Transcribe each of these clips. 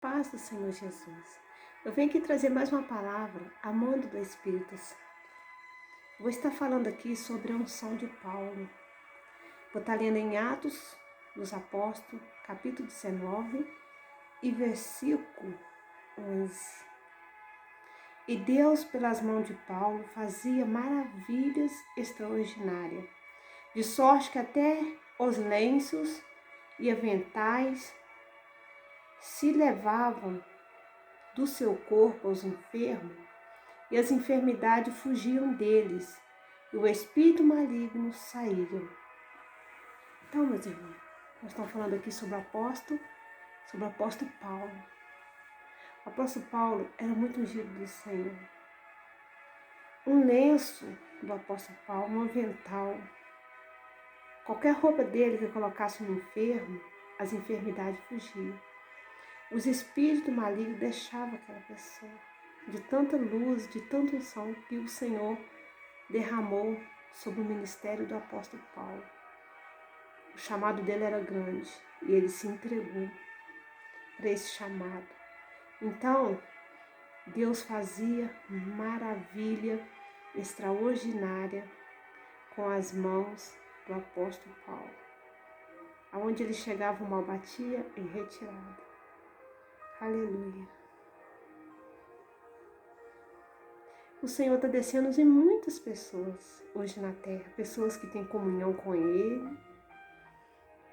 Paz do Senhor Jesus. Eu venho aqui trazer mais uma palavra, amando do Espírito Santo. Vou estar falando aqui sobre a unção de Paulo. Vou estar lendo em Atos dos Apóstolos, capítulo 19 e versículo 11. E Deus, pelas mãos de Paulo, fazia maravilhas extraordinárias, de sorte que até os lenços e aventais se levavam do seu corpo aos enfermos, e as enfermidades fugiam deles, e o espírito maligno saía. Então, meus irmãos, nós estamos falando aqui sobre o apóstolo Paulo. O apóstolo Paulo era muito ungido do Senhor. Um lenço do apóstolo Paulo, um avental, qualquer roupa dele que colocasse no enfermo, as enfermidades fugiam. Os espíritos malignos deixavam aquela pessoa, de tanta luz, de tanta unção que o Senhor derramou sobre o ministério do apóstolo Paulo. O chamado dele era grande e ele se entregou para esse chamado. Então, Deus fazia maravilha extraordinária com as mãos do apóstolo Paulo. Aonde ele chegava, o mal batia e retirava. Aleluia. O Senhor está descendo em muitas pessoas hoje na terra. Pessoas que têm comunhão com Ele.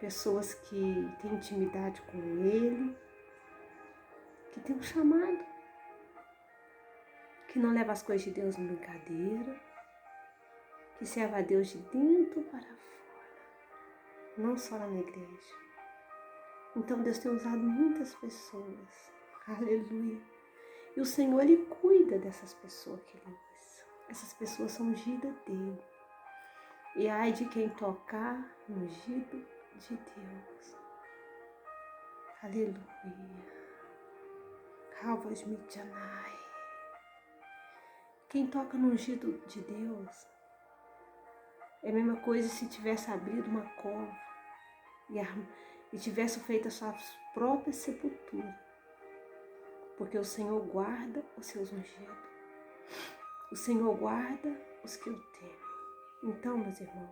Pessoas que têm intimidade com Ele. Que têm um chamado. Que não leva as coisas de Deus em brincadeira. Que serve a Deus de dentro para fora. Não só na igreja. Então Deus tem usado muitas pessoas. Aleluia. E o Senhor, Ele cuida dessas pessoas que Ele usa. Essas pessoas são ungidas dEle. E ai de quem tocar no ungido de Deus. Aleluia. Calvas Midianai. Quem toca no ungido de Deus é a mesma coisa se tivesse abrido uma cova e tivesse feito a sua própria sepultura. Porque o Senhor guarda os seus ungidos. O Senhor guarda os que o temem. Então, meus irmãos,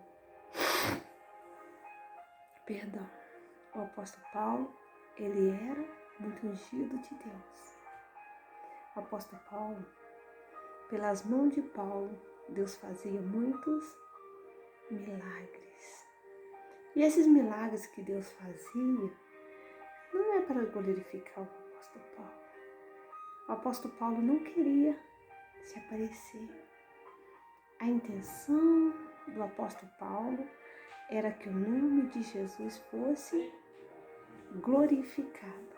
o apóstolo Paulo, ele era muito ungido de Deus. O apóstolo Paulo, pelas mãos de Paulo, Deus fazia muitos milagres. E esses milagres que Deus fazia, não é para glorificar o apóstolo Paulo. O apóstolo Paulo não queria se aparecer. A intenção do apóstolo Paulo era que o nome de Jesus fosse glorificado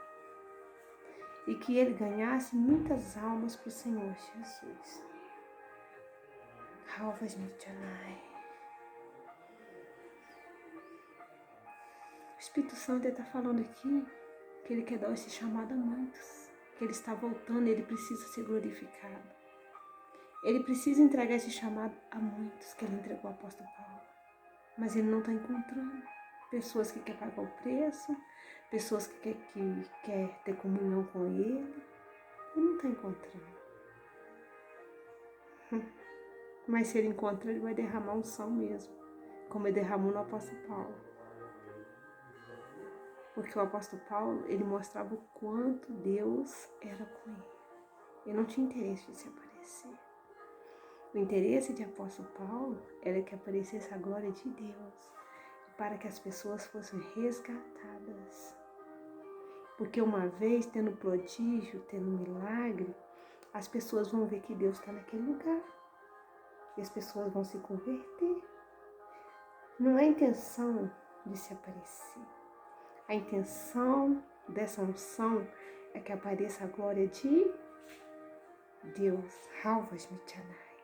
e que ele ganhasse muitas almas para o Senhor Jesus. Calvas Midianai. O Espírito Santo está falando aqui que ele quer dar esse chamado a muitos. Que ele está voltando e ele precisa ser glorificado. Ele precisa entregar esse chamado a muitos que ele entregou ao apóstolo Paulo. Mas ele não está encontrando pessoas que querem pagar o preço, pessoas que quer ter comunhão com ele. Ele não está encontrando. Mas se ele encontrar, ele vai derramar unção mesmo, como ele derramou no apóstolo Paulo. Porque o apóstolo Paulo, ele mostrava o quanto Deus era com ele. Ele não tinha interesse de se aparecer. O interesse de apóstolo Paulo era que aparecesse a glória de Deus, para que as pessoas fossem resgatadas. Porque uma vez, tendo prodígio, tendo milagre, as pessoas vão ver que Deus está naquele lugar. E as pessoas vão se converter. Não é a intenção de se aparecer. A intenção dessa unção é que apareça a glória de Deus. Calvas Midianai.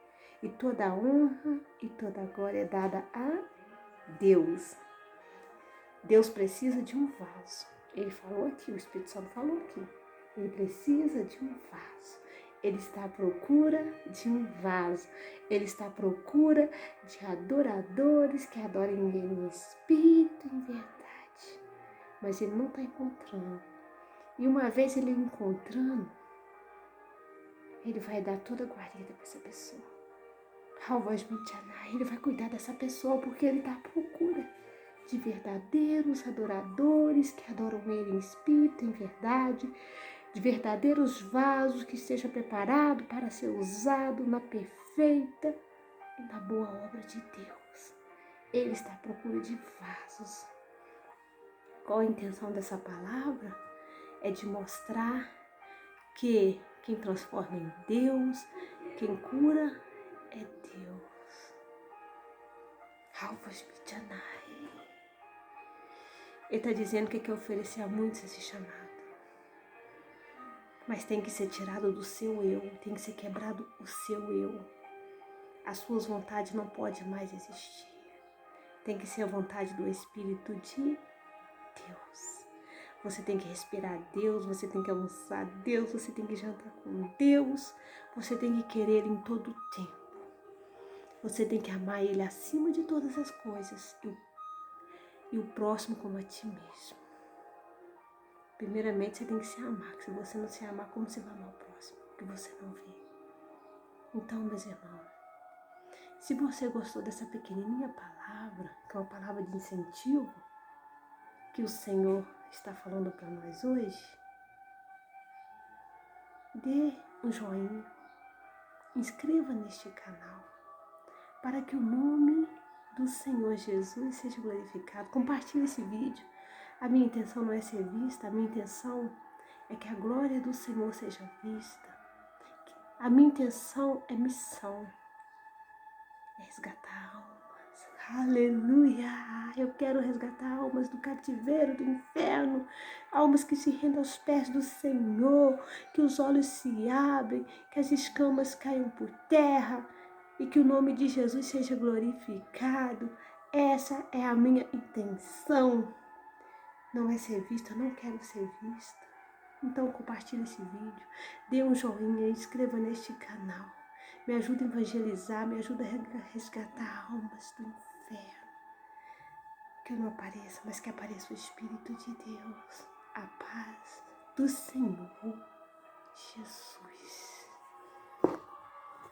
E toda a honra e toda a glória é dada a Deus. Deus precisa de um vaso. Ele falou aqui, o Espírito Santo falou aqui. Ele precisa de um vaso. Ele está à procura de um vaso. Ele está à procura de adoradores que adorem Ele em espírito e em verdade. Mas ele não está encontrando. E uma vez ele encontrando, ele vai dar toda a guarida para essa pessoa. Ele vai cuidar dessa pessoa porque ele está à procura de verdadeiros adoradores que adoram ele em espírito, em verdade, de verdadeiros vasos que esteja preparado para ser usado na perfeita e na boa obra de Deus. Ele está à procura de vasos. Qual a intenção dessa palavra? É de mostrar que quem transforma em Deus, quem cura é Deus. Ele está dizendo que quer oferecer a muitos esse chamado. Mas tem que ser tirado do seu eu, tem que ser quebrado o seu eu. As suas vontades não podem mais existir. Tem que ser a vontade do Espírito de Deus. Você tem que respirar Deus, você tem que almoçar Deus, você tem que jantar com Deus, você tem que querer Ele em todo o tempo. Você tem que amar Ele acima de todas as coisas e o próximo como a ti mesmo. Primeiramente, você tem que se amar. Se você não se amar, como você vai amar o próximo? Que você não vê. Então, meus irmãos, se você gostou dessa pequenininha palavra, que é uma palavra de incentivo, que o Senhor está falando para nós hoje, dê um joinha, inscreva neste canal, para que o nome do Senhor Jesus seja glorificado. Compartilhe esse vídeo. A minha intenção não é ser vista, a minha intenção é que a glória do Senhor seja vista. A minha intenção é missão, é resgatar almas. Aleluia! Eu quero resgatar almas do cativeiro, do inferno, almas que se rendam aos pés do Senhor, que os olhos se abrem, que as escamas caiam por terra e que o nome de Jesus seja glorificado. Essa é a minha intenção. Não é ser vista, eu não quero ser vista. Então compartilhe esse vídeo, dê um joinha, inscreva neste canal. Me ajuda a evangelizar, me ajuda a resgatar almas do inferno. Que eu não apareça, mas que apareça o Espírito de Deus. A paz do Senhor Jesus.